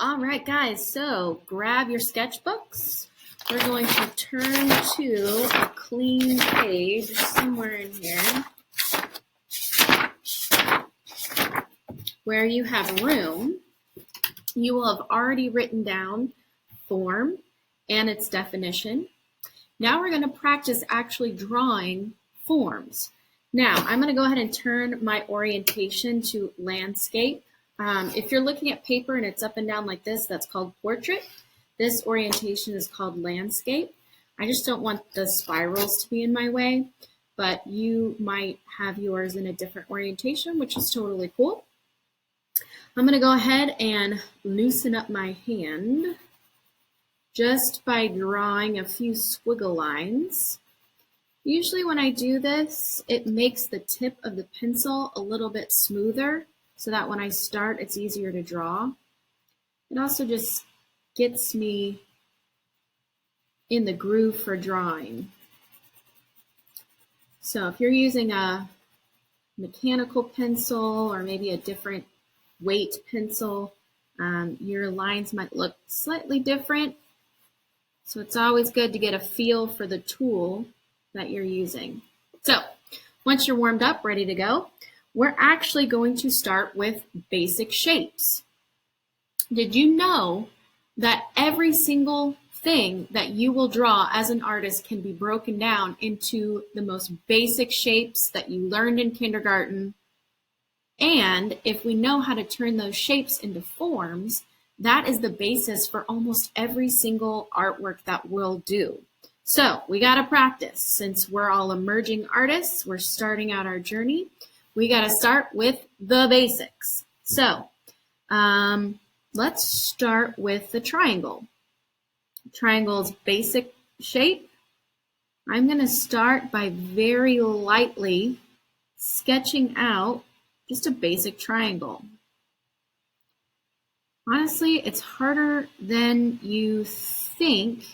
All right, guys, so grab your sketchbooks. We're going to turn to a clean page somewhere in here where you have room. You will have already written down form and its definition. Now we're going to practice actually drawing forms. Now, I'm going to go ahead and turn my orientation to landscape. If you're looking at paper and it's up and down like this, that's called portrait. This orientation is called landscape. I just don't want the spirals to be in my way, but you might have yours in a different orientation, which is totally cool. I'm going to go ahead and loosen up my hand just by drawing a few squiggle lines. Usually when I do this, it makes the tip of the pencil a little bit smoother so that when I start, it's easier to draw. It also just gets me in the groove for drawing. So if you're using a mechanical pencil or maybe a different weight pencil, your lines might look slightly different. So it's always good to get a feel for the tool that you're using. So once you're warmed up, ready to go, we're actually going to start with basic shapes. Did you know that every single thing that you will draw as an artist can be broken down into the most basic shapes that you learned in kindergarten? And if we know how to turn those shapes into forms, that is the basis for almost every single artwork that we'll do. So we got to practice. Since we're all emerging artists, we're starting out our journey, we got to start with the basics. So let's start with the triangle. Triangle's basic shape. I'm going to start by very lightly sketching out just a basic triangle. Honestly, it's harder than you think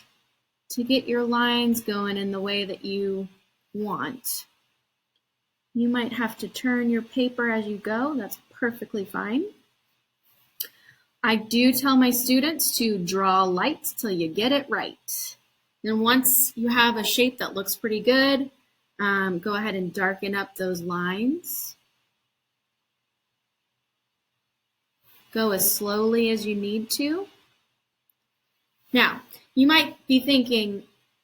to get your lines going in the way that you want. You might have to turn your paper as you go. That's perfectly fine. I do tell my students to draw light till you get it right. Then once you have a shape that looks pretty good, go ahead and darken up those lines. Go as slowly as you need to. Now, you might be thinking,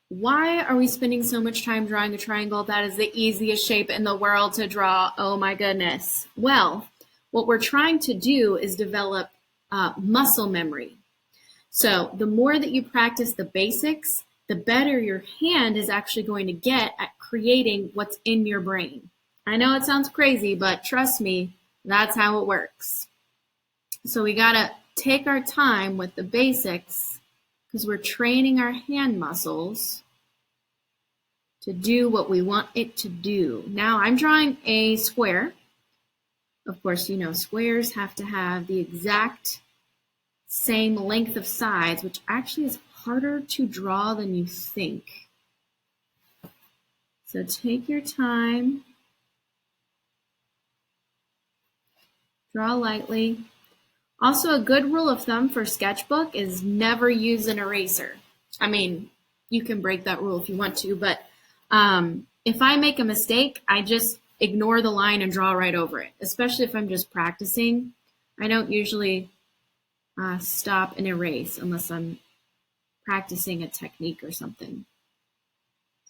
why are we spending so much time drawing a triangle? That is the easiest shape in the world to draw. Oh my goodness. Well, what we're trying to do is develop muscle memory. So the more that you practice the basics, the better your hand is actually going to get at creating what's in your brain. I know it sounds crazy, but trust me, that's how it works. So we got to take our time with the basics because we're training our hand muscles to do what we want it to do. Now I'm drawing a square. Of course, you know, squares have to have the exact same length of sides, which actually is harder to draw than you think. So take your time. Draw lightly. Also, a good rule of thumb for sketchbook is never use an eraser. I mean, you can break that rule if you want to, but if I make a mistake, I just ignore the line and draw right over it, especially if I'm just practicing. I don't usually stop and erase unless I'm practicing a technique or something.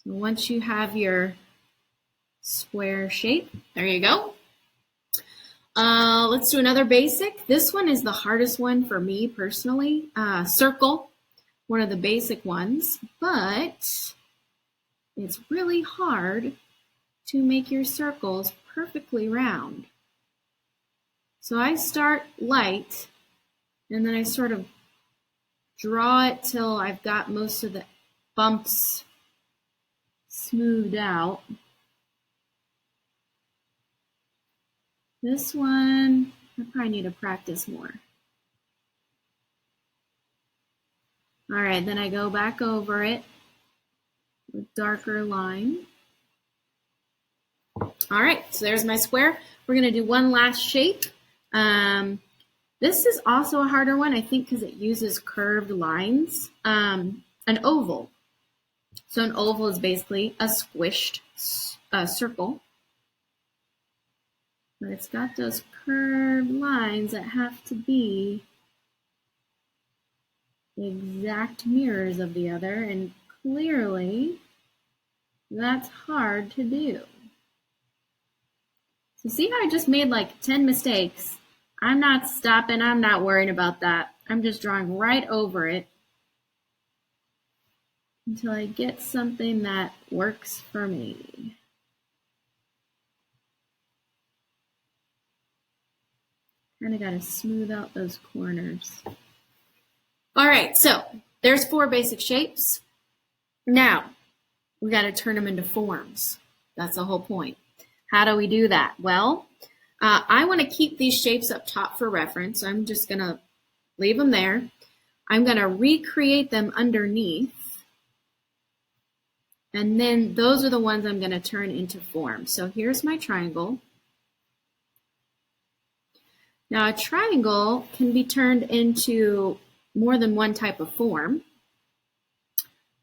So once you have your square shape, there you go. Let's do another basic. This one is the hardest one for me personally. Circle, one of the basic ones, but it's really hard to make your circles perfectly round. So I start light and then I sort of draw it till I've got most of the bumps smoothed out. This one, I probably need to practice more. All right, then I go back over it with darker line. All right, so there's my square. We're gonna do one last shape. This is also a harder one, I think, because it uses curved lines. An oval. So an oval is basically a squished circle. But it's got those curved lines that have to be exact mirrors of the other, and clearly that's hard to do. So see how I just made like 10 mistakes? I'm not stopping, I'm not worrying about that. I'm just drawing right over it until I get something that works for me. Kind of got to smooth out those corners. All right, so there's 4 basic shapes. Now, we got to turn them into forms. That's the whole point. How do we do that? Well, I want to keep these shapes up top for reference. So I'm just going to leave them there. I'm going to recreate them underneath. And then those are the ones I'm going to turn into forms. So here's my triangle. Now a triangle can be turned into more than one type of form.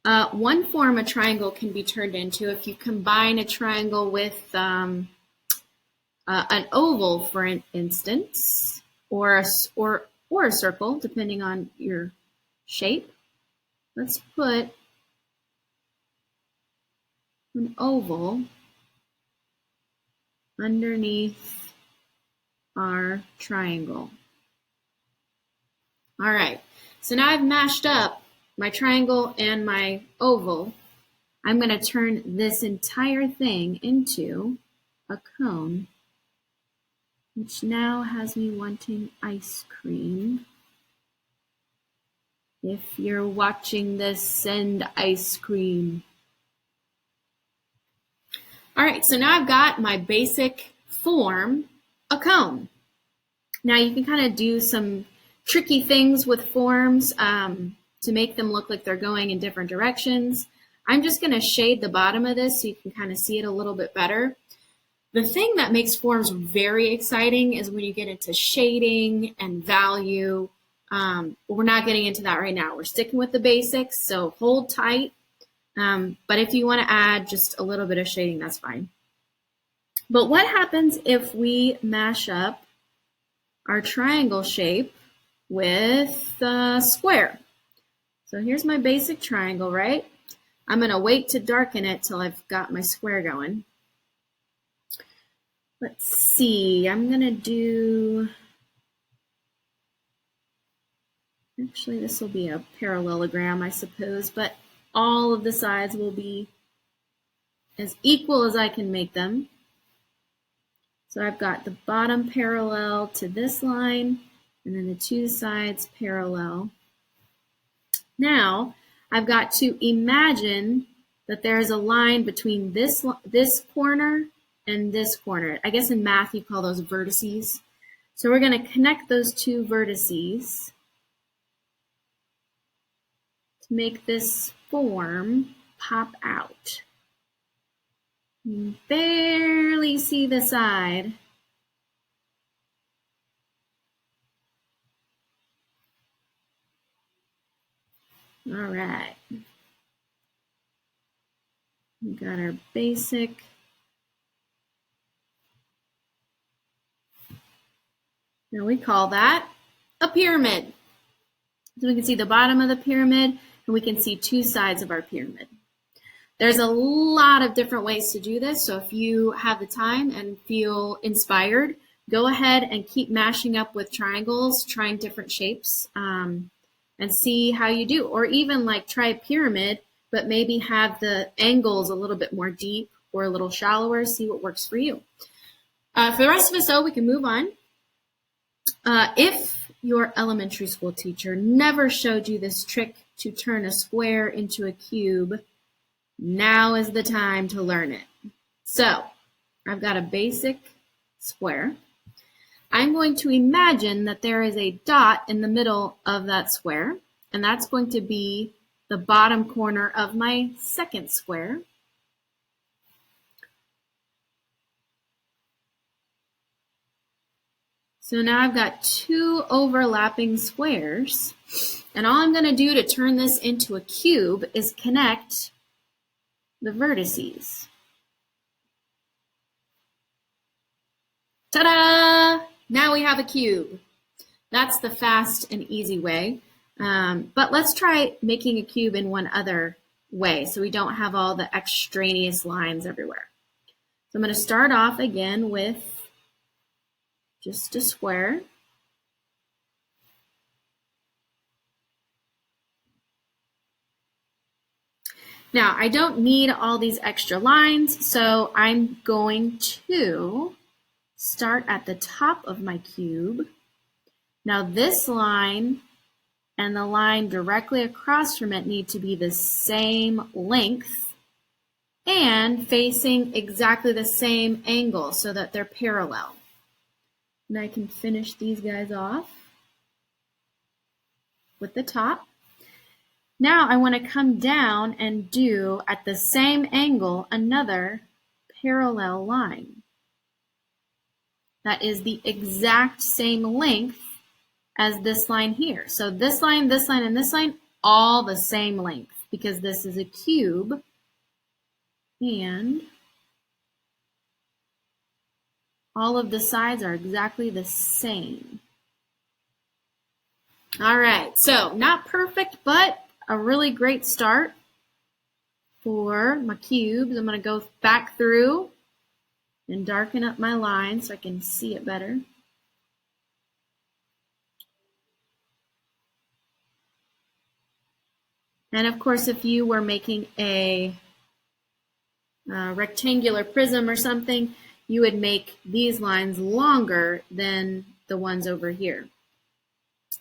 One form a triangle can be turned into if you combine a triangle with an oval, for instance, or a circle, depending on your shape. Let's put an oval underneath our triangle. All right, so now I've mashed up my triangle and my oval. I'm going to turn this entire thing into a cone, which now has me wanting ice cream. If you're watching this, send ice cream. All right, so now I've got my basic form, a cone. Now you can kind of do some tricky things with forms to make them look like they're going in different directions. I'm just going to shade the bottom of this so you can kind of see it a little bit better. The thing that makes forms very exciting is when you get into shading and value. We're not getting into that right now. We're sticking with the basics, so hold tight. But if you want to add just a little bit of shading, that's fine. But what happens if we mash up our triangle shape with a square? So here's my basic triangle, right? I'm going to wait to darken it till I've got my square going. Let's see, I'm going to do, actually this will be a parallelogram, I suppose, but all of the sides will be as equal as I can make them. So I've got the bottom parallel to this line, and then the 2 sides parallel. Now, I've got to imagine that there is a line between this corner and this corner. I guess in math you call those vertices. So we're going to connect those 2 vertices to make this form pop out. You can barely see the side. All right. We got our basic. Now we call that a pyramid. So we can see the bottom of the pyramid, and we can see 2 sides of our pyramid. There's a lot of different ways to do this, so if you have the time and feel inspired, go ahead and keep mashing up with triangles, trying different shapes, and see how you do. Or even like try a pyramid, but maybe have the angles a little bit more deep or a little shallower, see what works for you. For the rest of us, though, we can move on. If your elementary school teacher never showed you this trick to turn a square into a cube, now is the time to learn it. So I've got a basic square. I'm going to imagine that there is a dot in the middle of that square, and that's going to be the bottom corner of my second square. So now I've got two overlapping squares, and all I'm going to do to turn this into a cube is connect the vertices. Ta-da! Now we have a cube. That's the fast and easy way. But let's try making a cube in one other way so we don't have all the extraneous lines everywhere. So I'm going to start off again with just a square. Now, I don't need all these extra lines, so I'm going to start at the top of my cube. Now, this line and the line directly across from it need to be the same length and facing exactly the same angle so that they're parallel. And I can finish these guys off with the top. Now I want to come down and do, at the same angle, another parallel line. That is the exact same length as this line here. So this line, and this line, all the same length because this is a cube. And all of the sides are exactly the same. All right, so not perfect, but a really great start for my cubes. I'm going to go back through and darken up my line so I can see it better. And of course, if you were making a rectangular prism or something, you would make these lines longer than the ones over here.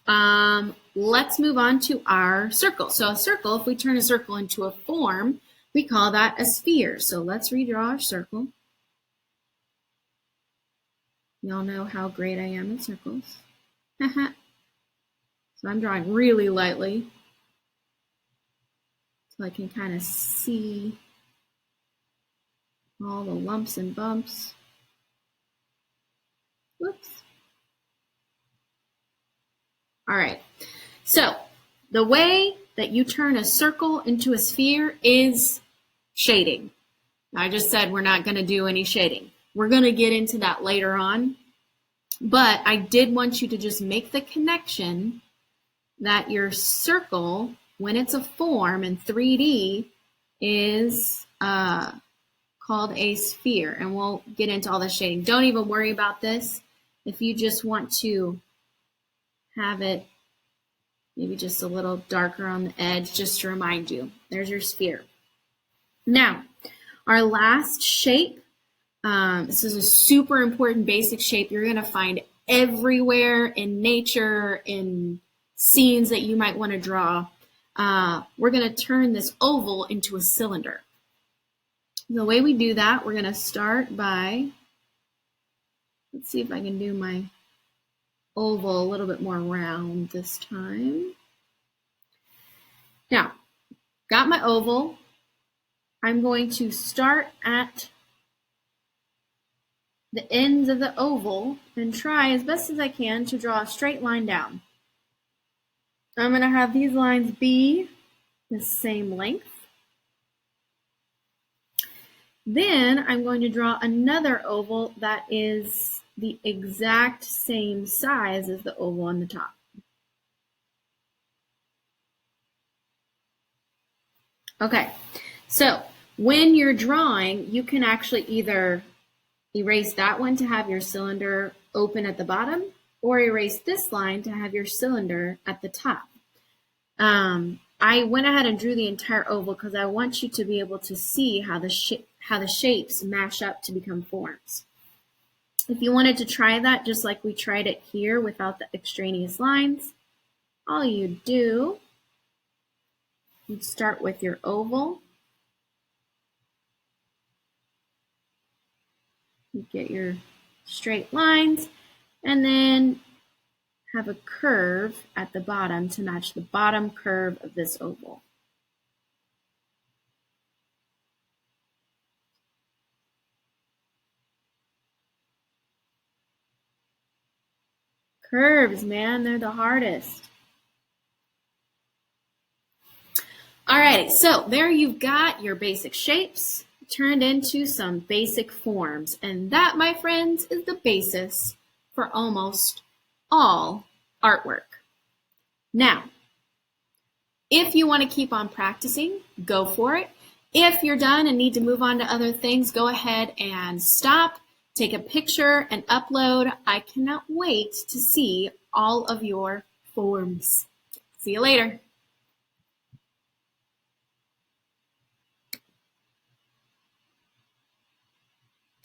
Let's move on to our circle. So a circle, if we turn a circle into a form, we call that a sphere. So let's redraw our circle. Y'all know how great I am in circles. So I'm drawing really lightly so I can kind of see all the lumps and bumps. Whoops. All right, so the way that you turn a circle into a sphere is shading. I just said we're not going to do any shading. We're going to get into that later on, but I did want you to just make the connection that your circle, when it's a form in 3D, is called a sphere, and we'll get into all the shading. Don't even worry about this. If you just want to have it maybe just a little darker on the edge, just to remind you, there's your sphere. Now, our last shape, this is a super important basic shape you're going to find everywhere in nature, in scenes that you might want to draw. We're going to turn this oval into a cylinder. The way we do that, we're going to start by, let's see if I can do my oval a little bit more round this time. Now, got my oval. I'm going to start at the ends of the oval and try as best as I can to draw a straight line down. I'm going to have these lines be the same length. Then I'm going to draw another oval that is the exact same size as the oval on the top. Okay, so when you're drawing, you can actually either erase that one to have your cylinder open at the bottom, or erase this line to have your cylinder at the top. I went ahead and drew the entire oval because I want you to be able to see how the shapes mash up to become forms. If you wanted to try that just like we tried it here without the extraneous lines, all you do, you'd start with your oval. You get your straight lines and then have a curve at the bottom to match the bottom curve of this oval. Curves, man, they're the hardest. Alrighty, so there you've got your basic shapes turned into some basic forms. And that, my friends, is the basis for almost all artwork. Now, if you want to keep on practicing, go for it. If you're done and need to move on to other things, go ahead and stop, take a picture, and upload. I cannot wait to see all of your forms. See you later.